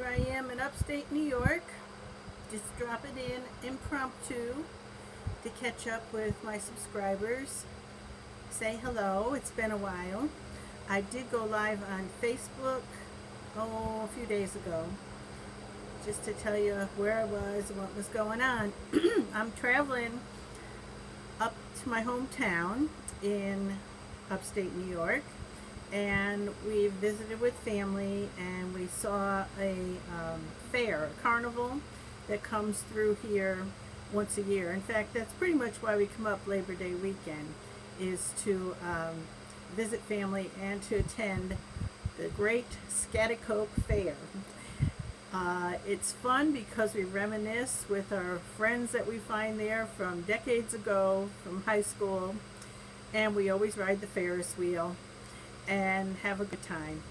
Here I am in upstate New York, just dropping in impromptu to catch up with my subscribers. Say hello, it's been a while. I did go live on Facebook, a few days ago, just to tell you where I was and what was going on. I'm traveling up to my hometown in upstate New York, and we visited with family, and we saw a fair, a carnival that comes through here once a year. In fact, that's pretty much why we come up Labor Day weekend, is to visit family and to attend the great Schaghticoke Fair. It's fun because we reminisce with our friends that we find there from decades ago, from high school, and we always ride the Ferris wheel and have a good time.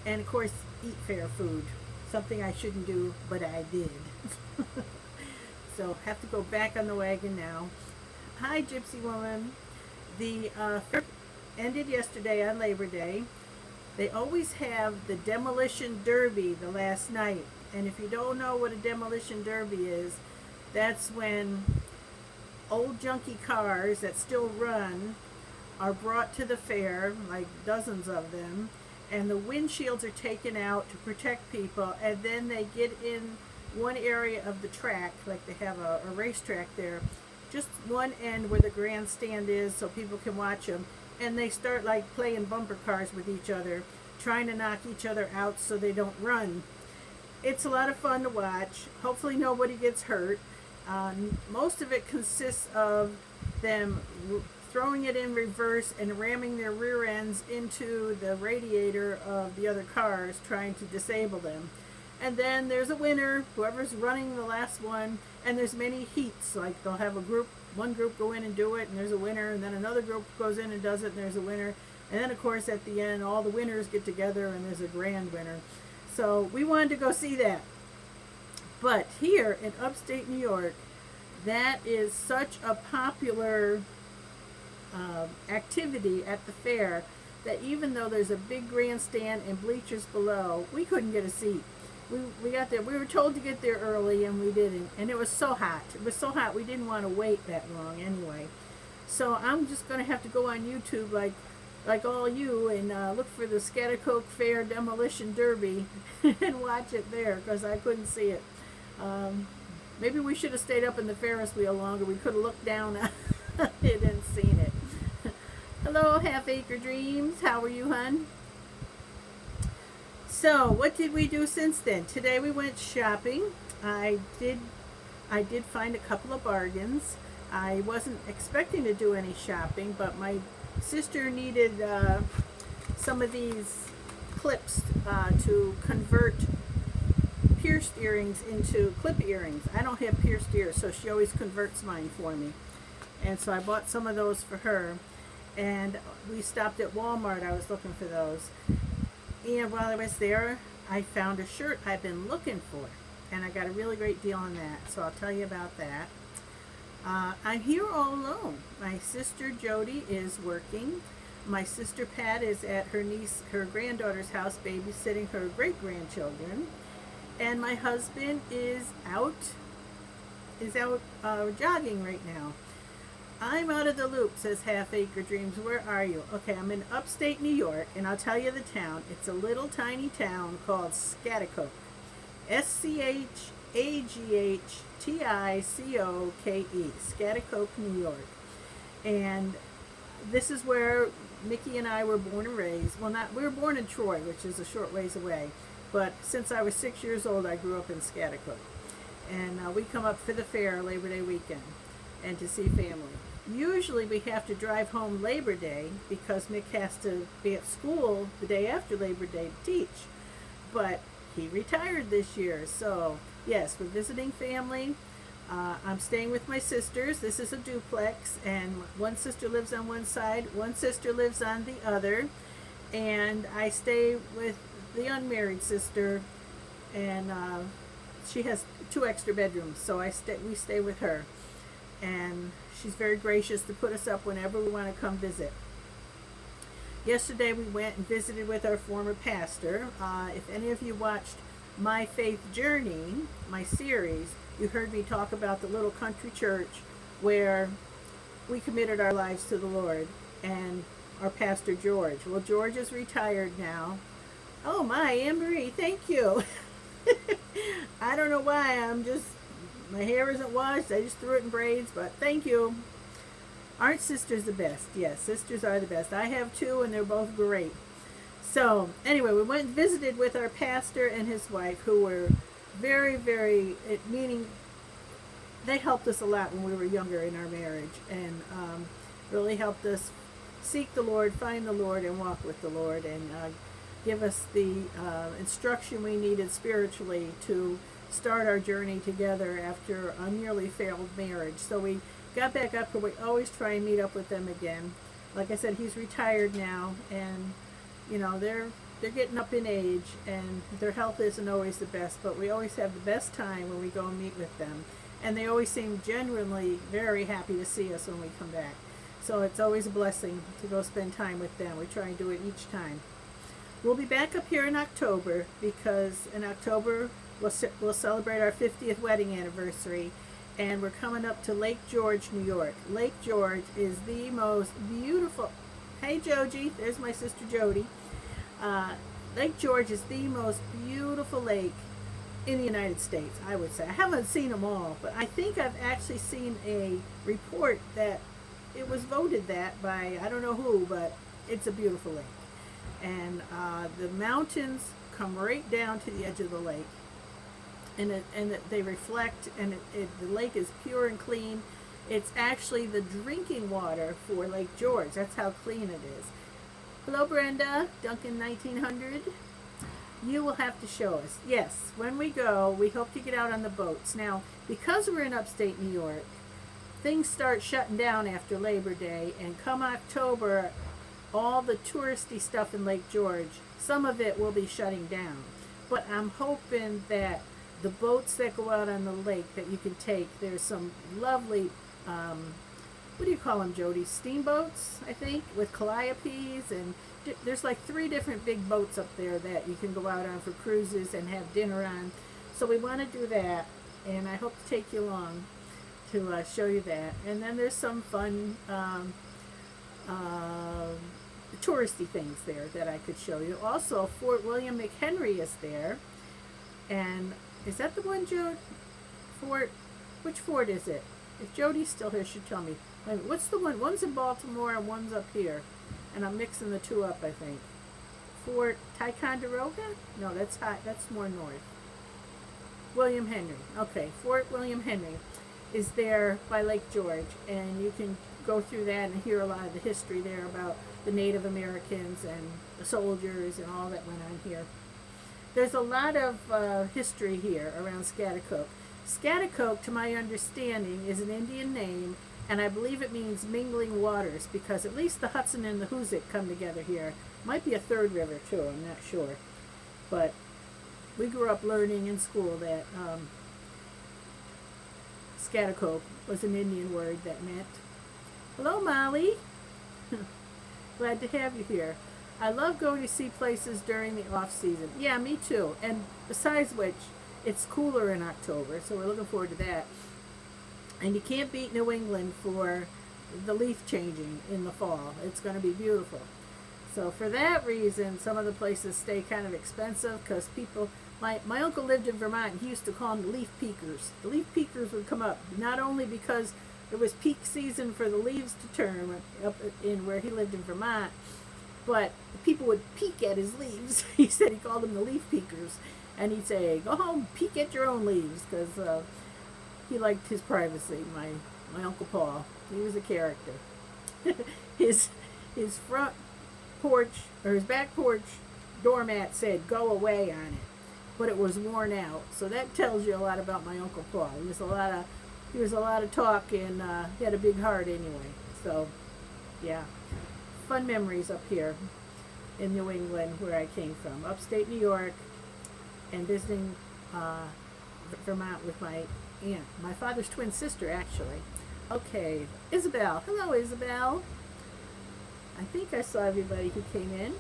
And of course, eat fair food. Something I shouldn't do, but I did. So have to go back on the wagon now. Hi, Gypsy Woman. The fair ended yesterday on Labor Day. They always have the demolition derby the last night. And if you don't know what a demolition derby is, that's when old junky cars that still run are brought to the fair, like dozens of them, and the windshields are taken out to protect people, and then they get in one area of the track, like they have a racetrack there, just one end where the grandstand is so people can watch them, and they start like playing bumper cars with each other, trying to knock each other out so they don't run. It's a lot of fun to watch. Hopefully nobody gets hurt. Most of it consists of them throwing it in reverse and ramming their rear ends into the radiator of the other cars, trying to disable them. And then there's a winner, whoever's running the last one, and there's many heats. Like they'll have one group go in and do it, and there's a winner, and then another group goes in and does it, and there's a winner. And then of course at the end, all the winners get together and there's a grand winner. So we wanted to go see that. But here in upstate New York, that is such a popular activity at the fair that even though there's a big grandstand and bleachers below, we couldn't get a seat. We got there. We were told to get there early, and we didn't. And it was so hot. It was so hot we didn't want to wait that long anyway. So I'm just going to have to go on YouTube like all you and look for the Schaghticoke Fair Demolition Derby and watch it there, because I couldn't see it. Maybe we should have stayed up in the Ferris wheel longer. We could have looked down on it and seen it. Hello, Half Acre Dreams. How are you, hun? So, what did we do since then? Today we went shopping. I did find a couple of bargains. I wasn't expecting to do any shopping, but my sister needed some of these clips to convert pierced earrings into clip earrings. I don't have pierced ears, so she always converts mine for me. And so I bought some of those for her. And we stopped at Walmart. I was looking for those. And while I was there, I found a shirt I've been looking for. And I got a really great deal on that. So I'll tell you about that. I'm here all alone. My sister Jody is working. My sister Pat is at her granddaughter's house babysitting her great-grandchildren. And my husband is out jogging right now. I'm out of the loop, says Half Acre Dreams. Where are you? Okay, I'm in upstate New York, and I'll tell you the town. It's a little tiny town called Schaghticoke. Schaghticoke, Schaghticoke, New York. And this is where Mickey and I were born and raised. Well, we were born in Troy, which is a short ways away. But since I was 6 years old, I grew up in Schaghticoke. And we come up for the fair Labor Day weekend and to see family. Usually we have to drive home Labor Day because Mick has to be at school the day after Labor Day to teach. But he retired this year. So, yes, we're visiting family. I'm staying with my sisters. This is a duplex, and one sister lives on one side, one sister lives on the other. And I stay with the unmarried sister, and she has 2 extra bedrooms, so we stay with her. And she's very gracious to put us up whenever we want to come visit. Yesterday we went and visited with our former pastor. If any of you watched my faith journey, my series, you heard me talk about the little country church where we committed our lives to the Lord, and our pastor George. Well, George is retired now. Oh my, Anne-Marie, thank you. I don't know why, my hair isn't washed, I just threw it in braids, but thank you. Aren't sisters the best? Yes, sisters are the best. I have two, and they're both great. So, anyway, we went and visited with our pastor and his wife, who were very, very, meaning they helped us a lot when we were younger in our marriage, and really helped us seek the Lord, find the Lord, and walk with the Lord, and give us the instruction we needed spiritually to start our journey together after a nearly failed marriage. So we got back up, but we always try and meet up with them again. Like I said, he's retired now, and they're getting up in age, and their health isn't always the best, but we always have the best time when we go and meet with them. And they always seem genuinely very happy to see us when we come back. So it's always a blessing to go spend time with them. We try and do it each time. We'll be back up here in October, because in October we'll celebrate our 50th wedding anniversary, and we're coming up to Lake George, New York. Lake George is the most beautiful. Hey Joji, there's my sister Jody. Lake George is the most beautiful lake in the United States, I would say. I haven't seen them all, but I think I've actually seen a report that it was voted that by, I don't know who, but it's a beautiful lake. And the mountains come right down to the edge of the lake, and they reflect, and the lake is pure and clean. It's actually the drinking water for Lake George. That's how clean it is. Hello, Brenda, Duncan 1900. You will have to show us. Yes, when we go, we hope to get out on the boats. Now, because we're in upstate New York, things start shutting down after Labor Day, and come October, all the touristy stuff in Lake George, some of it will be shutting down. But I'm hoping that the boats that go out on the lake that you can take, there's some lovely, what do you call them, Jody? Steamboats, I think, with calliopes, and there's like 3 different big boats up there that you can go out on for cruises and have dinner on. So we want to do that, and I hope to take you along to show you that. And then there's some fun touristy things there that I could show you. Also, Fort William McHenry is there, and is that the one, Jode? Which fort is it? If Jody's still here, she'd tell me. Wait a minute, what's the one? One's in Baltimore and one's up here, and I'm mixing the two up, I think. Fort Ticonderoga? No, that's more north. William Henry. Okay, Fort William Henry is there by Lake George, and you can go through that and hear a lot of the history there about the Native Americans and the soldiers and all that went on here. There's a lot of history here around Schaghticoke. Schaghticoke, to my understanding, is an Indian name, and I believe it means mingling waters, because at least the Hudson and the Hoosic come together here. Might be a third river too, I'm not sure. But we grew up learning in school that Schaghticoke was an Indian word that meant, hello Molly, glad to have you here. I love going to see places during the off season. Yeah, me too. And besides which, it's cooler in October, so we're looking forward to that. And you can't beat New England for the leaf changing in the fall. It's going to be beautiful. So for that reason, some of the places stay kind of expensive, because people, my uncle lived in Vermont, and he used to call them the leaf peekers. The leaf peekers would come up, not only because it was peak season for the leaves to turn up in where he lived in Vermont, but people would peek at his leaves. He said he called them the leaf peekers. And he'd say, go home, peek at your own leaves, because he liked his privacy, my Uncle Paul. He was a character. his front porch, or his back porch doormat said, go away on it. But it was worn out. So that tells you a lot about my Uncle Paul. He was a lot of talk, and he had a big heart anyway. So, yeah. Fun memories up here in New England, where I came from. Upstate New York, and visiting Vermont with my aunt, my father's twin sister, actually. Okay, Isabel. Hello, Isabel. I think I saw everybody who came in.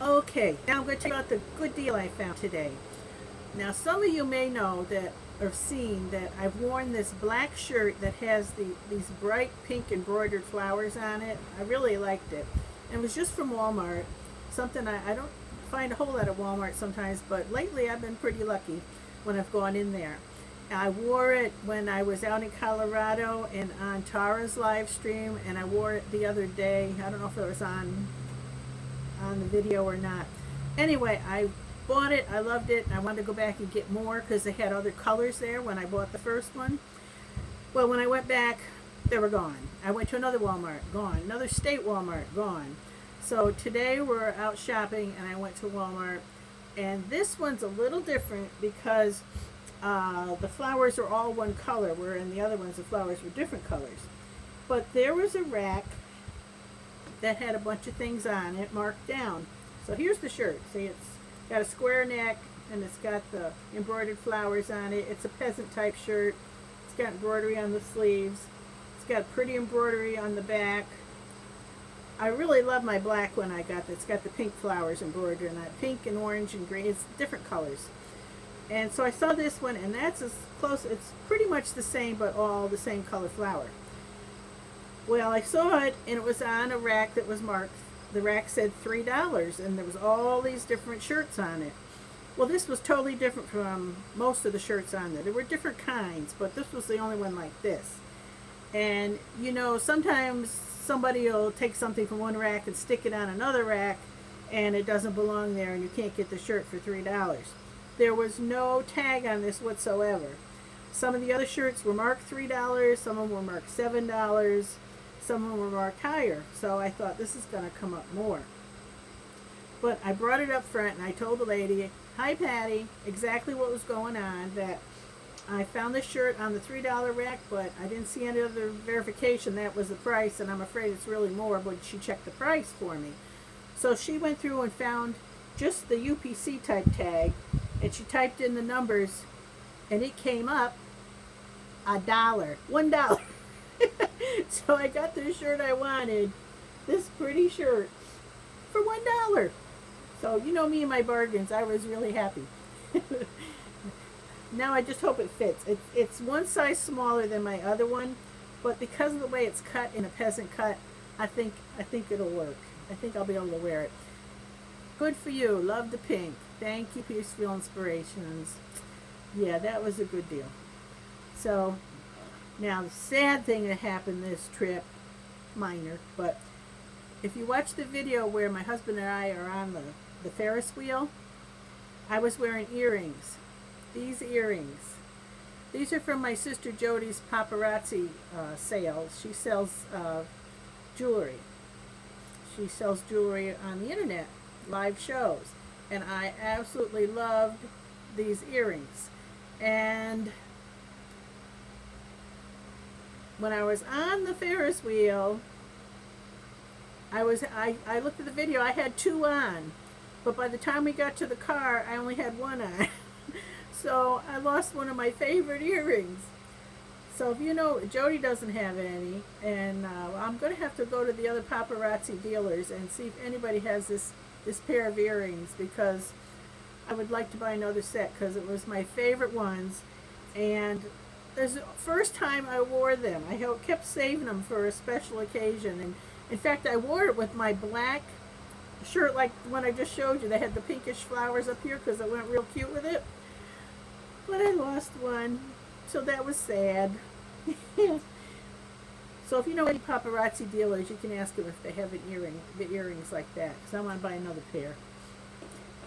Okay, now I'm going to tell you about the good deal I found today. Now, some of you may know that, or seen that I've worn this black shirt that has these bright pink embroidered flowers on it. I really liked it. And it was just from Walmart. Something I don't find a whole lot at Walmart sometimes, but lately I've been pretty lucky when I've gone in there. I wore it when I was out in Colorado and on Tara's live stream, and I wore it the other day. I don't know if it was on the video or not. Anyway, I bought it. I loved it. I wanted to go back and get more because they had other colors there when I bought the first one. Well, when I went back, they were gone. I went to another Walmart, gone. Another state Walmart, gone. So today we're out shopping and I went to Walmart, and this one's a little different because the flowers are all one color, where in the other ones the flowers were different colors. But there was a rack that had a bunch of things on it marked down. So here's the shirt. See, it's got a square neck and it's got the embroidered flowers on it. It's a peasant type shirt. It's got embroidery on the sleeves. It's got pretty embroidery on the back. I really love my black one I got. It's got the pink flowers embroidered on it. Pink and orange and green. It's different colors. And so I saw this one, and that's as close. It's pretty much the same, but all the same color flower. Well, I saw it, and it was on a rack that was marked. The rack said $3, and there was all these different shirts on it. Well, this was totally different from most of the shirts on there. There were different kinds, but this was the only one like this. And, you know, sometimes somebody will take something from one rack and stick it on another rack, and it doesn't belong there, and you can't get the shirt for $3. There was no tag on this whatsoever. Some of the other shirts were marked $3, some of them were marked $7, some of them were marked higher. So I thought, this is going to come up more. But I brought it up front and I told the lady, "Hi Patty," exactly what was going on, that I found this shirt on the $3 rack, but I didn't see any other verification that was the price, and I'm afraid it's really more, but she checked the price for me. So she went through and found just the UPC type tag, and she typed in the numbers, and it came up $1. So I got the shirt I wanted, this pretty shirt, for $1. So you know me and my bargains, I was really happy. Now I just hope it fits. It's one size smaller than my other one, but because of the way it's cut in a peasant cut, I think it'll work. I think I'll be able to wear it. Good for you. Love the pink. Thank you, Peaceful Inspirations. Yeah, that was a good deal. So now the sad thing that happened this trip, minor, but if you watch the video where my husband and I are on the Ferris wheel, I was wearing earrings. These earrings. These are from my sister Jody's paparazzi sales. She sells jewelry. She sells jewelry on the internet, live shows. And I absolutely loved these earrings. And when I was on the Ferris wheel, I looked at the video, I had two on. But by the time we got to the car, I only had one on. So I lost one of my favorite earrings. So if you know, Jody doesn't have any, and I'm going to have to go to the other paparazzi dealers and see if anybody has this pair of earrings, because I would like to buy another set because it was my favorite ones. And this is the first time I wore them. I kept saving them for a special occasion. And in fact, I wore it with my black shirt, like the one I just showed you. They had the pinkish flowers up here because it went real cute with it. But I lost one, so that was sad. So if you know any paparazzi dealers, you can ask them if they have the earrings like that, because I want to buy another pair.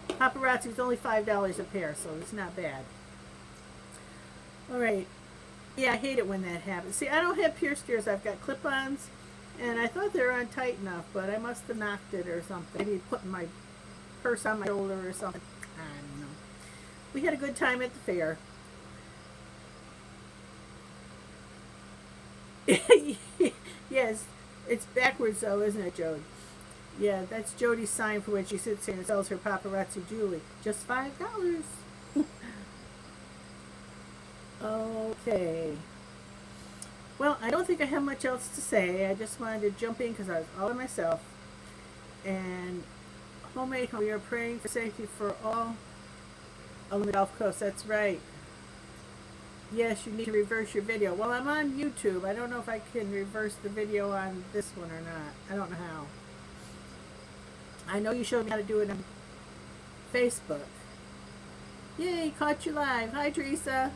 Paparazzi is only $5 a pair, so it's not bad. All right. Yeah, I hate it when that happens. See, I don't have pierced ears. I've got clip-ons, and I thought they were on tight enough, but I must have knocked it or something. Maybe putting my purse on my shoulder or something. I don't know. We had a good time at the fair. Yes, it's backwards though, isn't it, Jody? Yeah, that's Jody's sign for when she sits here and sells her paparazzi jewelry. Just $5. Okay. Well, I don't think I have much else to say. I just wanted to jump in because I was all by myself. And Homemade home. We are praying for safety for all along the Gulf Coast. That's right. Yes, you need to reverse your video. Well, I'm on YouTube. I don't know if I can reverse the video on this one or not. I don't know how. I know you showed me how to do it on Facebook. Yay, caught you live. Hi, Teresa.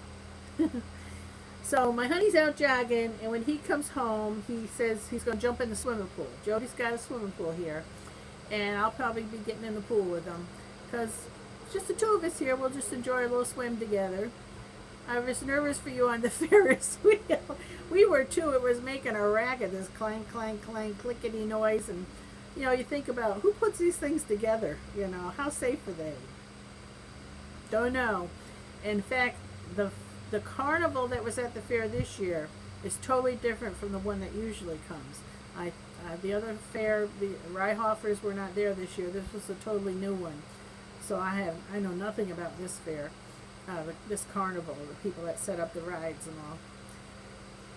So my honey's out jogging, and when he comes home, he says he's going to jump in the swimming pool. Jody's got a swimming pool here, and I'll probably be getting in the pool with him because it's just the two of us here. We'll just enjoy a little swim together. I was nervous for you on the Ferris wheel. We were too. It was making a racket, this clank, clank, clank, clickety noise, and you know, you think about who puts these things together. You know, how safe are they? Don't know. In fact, the carnival that was at the fair this year is totally different from the one that usually comes. The other fair, the Riehoffers were not there this year. This was a totally new one. So I know nothing about this fair, this carnival, the people that set up the rides and all.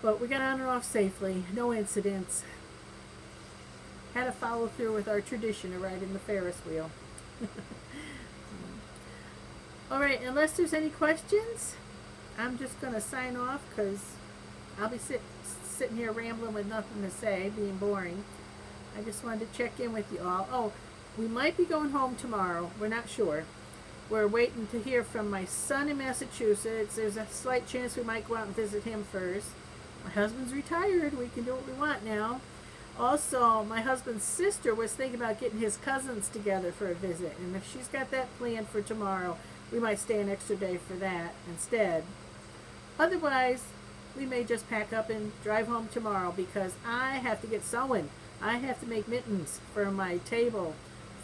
But we got on and off safely, no incidents. Had to follow through with our tradition of riding the Ferris wheel. All right, unless there's any questions, I'm just going to sign off because I'll be sitting here rambling with nothing to say, being boring. I just wanted to check in with you all. Oh, we might be going home tomorrow. We're not sure. We're waiting to hear from my son in Massachusetts. There's a slight chance we might go out and visit him first. My husband's retired. We can do what we want now. Also, my husband's sister was thinking about getting his cousins together for a visit. And if she's got that planned for tomorrow, we might stay an extra day for that instead. Otherwise, we may just pack up and drive home tomorrow because I have to get sewing. I have to make mittens for my table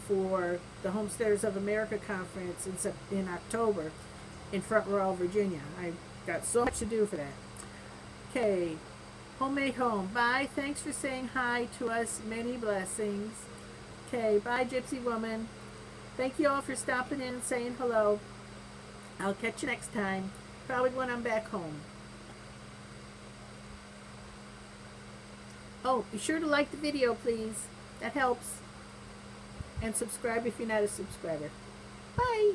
for the Homesteaders of America conference in October in Front Royal, Virginia. I got so much to do for that. Okay, homemade home. Bye. Thanks for saying hi to us. Many blessings. Okay, bye, Gypsy Woman. Thank you all for stopping in and saying hello. I'll catch you next time, probably when I'm back home. Oh, be sure to like the video, please. That helps. And subscribe if you're not a subscriber. Bye.